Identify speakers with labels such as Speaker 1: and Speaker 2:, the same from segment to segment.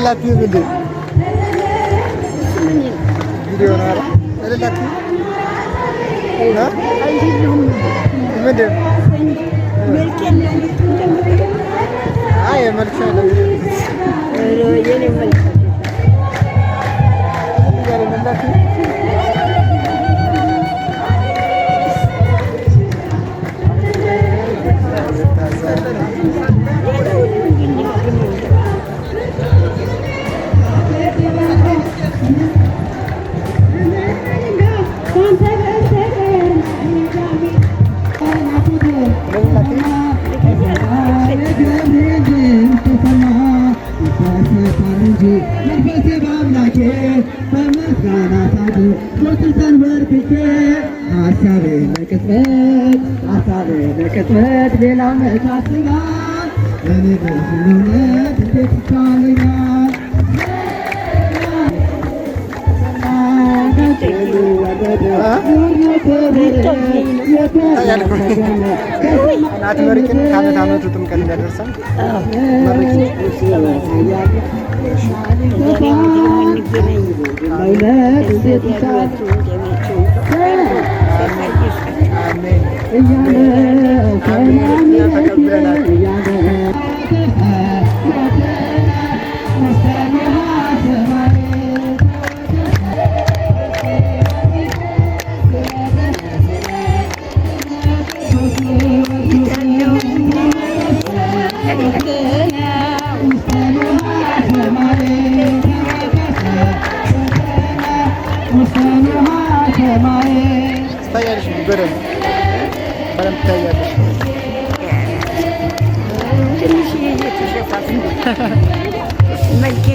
Speaker 1: እልላችሁ ምንድን ቪዲዮ ነው አይደል? እልላችሁ ምንድን አይ መልክ ነው የኔ መልክ አትመርቂን ከዓመት ዓመቱ ጥምቀት እንዳደርሰን በደንብ ታያለሽ። ትንሽ እየተሸፋፍ መልኬ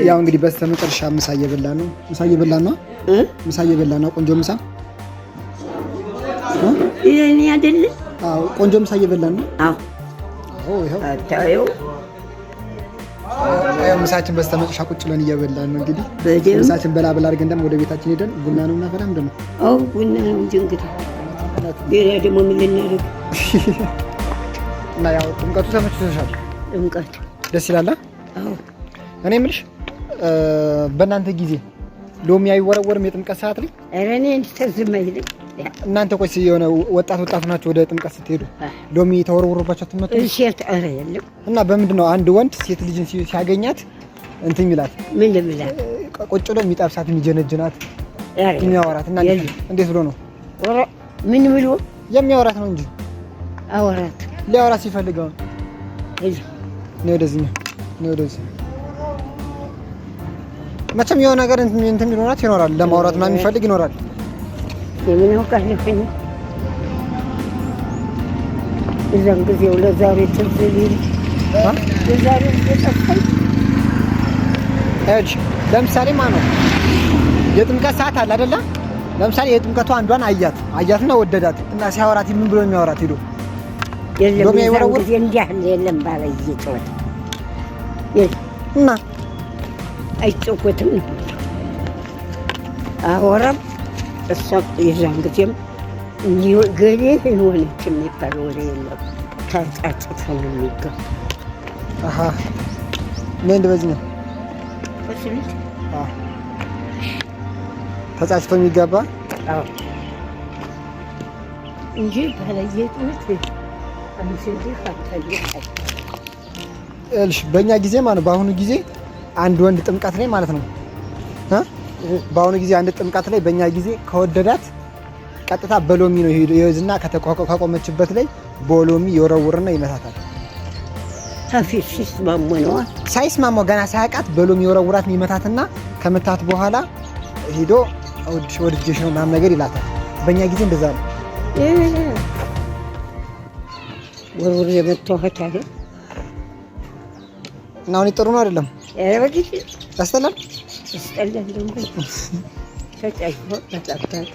Speaker 1: ያው እንግዲህ በስተመጨረሻ ምሳ እየበላን ነው። ምሳ እየበላን ነው። ቆንጆ ምሳ
Speaker 2: የኔ አይደል?
Speaker 1: አዎ ቆንጆ ምሳ እየበላን ነው። አዎ ይሄው
Speaker 2: አታየው።
Speaker 1: ምሳችን በስተመጨረሻ ቁጭ ብለን እየበላን ነው። እንግዲህ ምሳችን በላ በላ አድርገን ደግሞ ወደ ቤታችን ሄደን ቡና ነው እናፈላም ደግሞ።
Speaker 2: አዎ ቡና ነው እንጂ እንግዲህ ሌላ ደግሞ ምን ልናደርግ
Speaker 1: እና ያው ጥምቀቱ ተመችቶሻል?
Speaker 2: ጥምቀቱ
Speaker 1: ደስ ይላል።
Speaker 2: አዎ
Speaker 1: እኔ የምልሽ በእናንተ ጊዜ ሎሚ አይወረወርም የጥምቀት ሰዓት ላይ?
Speaker 2: ኧረ እኔ ተዝም አይልም።
Speaker 1: እናንተ ቆይ የሆነ ወጣት ናቸው ወደ ጥምቀት ስትሄዱ ሎሚ ተወረወረባችሁ አትመጡ?
Speaker 2: እሺ ኧረ የለም።
Speaker 1: እና በምንድን ነው አንድ ወንድ ሴት ልጅን ሲያገኛት እንትን የሚላት?
Speaker 2: ምን ልብላት?
Speaker 1: ቁጭ ብሎ የሚጠብሳት የሚጀነጅናት የሚያወራት እና እንዴት ብሎ ነው?
Speaker 2: ምን ብሎ
Speaker 1: የሚያወራት ነው እንጂ
Speaker 2: አወራት
Speaker 1: ሊያወራት ሲፈልገው ነው ወደዚህ መቼም የሆነ ነገር እንትን ቢኖራት ይኖራል። ለማውራት ምናምን የሚፈልግ ይኖራል።
Speaker 2: የምን አውቃለሁ እዛን ጊዜው ለዛሬ ትዝ ቢል ለዛሬ እየጠፋኝ
Speaker 1: ለምሳሌ ማነው የጥምቀት ሰዓት አለ አይደለ? ለምሳሌ የጥምቀቱ አንዷን አያትና ወደዳት እና ሲያወራት ምን ብሎ የሚያወራት ሄዶ
Speaker 2: የለም ጊዜ እንዲያህል የለም ባለ እየጮኸ
Speaker 1: እና
Speaker 2: አይጮኸትም አወራም እሷ የዛን ጊዜም ገሌ ሆነች የሚባል ወሬ የለም። ተጫጭቶ ነው የሚገባ።
Speaker 1: ምን በዚህ ነው ተጫጭቶ የሚገባ
Speaker 2: እንጂ ባለየጥነት
Speaker 1: በእኛ ጊዜ ማለት በአሁኑ ጊዜ አንድ ወንድ ጥምቀት ላይ ማለት ነው በአሁኑ ጊዜ አንድ ጥምቀት ላይ በእኛ ጊዜ ከወደዳት ቀጥታ በሎሚ ነው ይወዝና ከቆመችበት ላይ በሎሚ ይወረውርና ይመታታል። ሳይስማሙ ገና ሳያውቃት በሎሚ ይወረውራት ይመታትና ከመታት በኋላ ሄዶ ወድጄሽ ነው ምናምን ነገር ይላታል። በእኛ ጊዜ እንደዛ ነው።
Speaker 2: ወርውር የመታወት አይደል
Speaker 1: እና አሁን ጥሩ ነው አይደለም?
Speaker 2: በጊዜ
Speaker 1: ያስጠላል።
Speaker 2: ያስጠላል ደግሞ ተጨቆ ተጠብቀን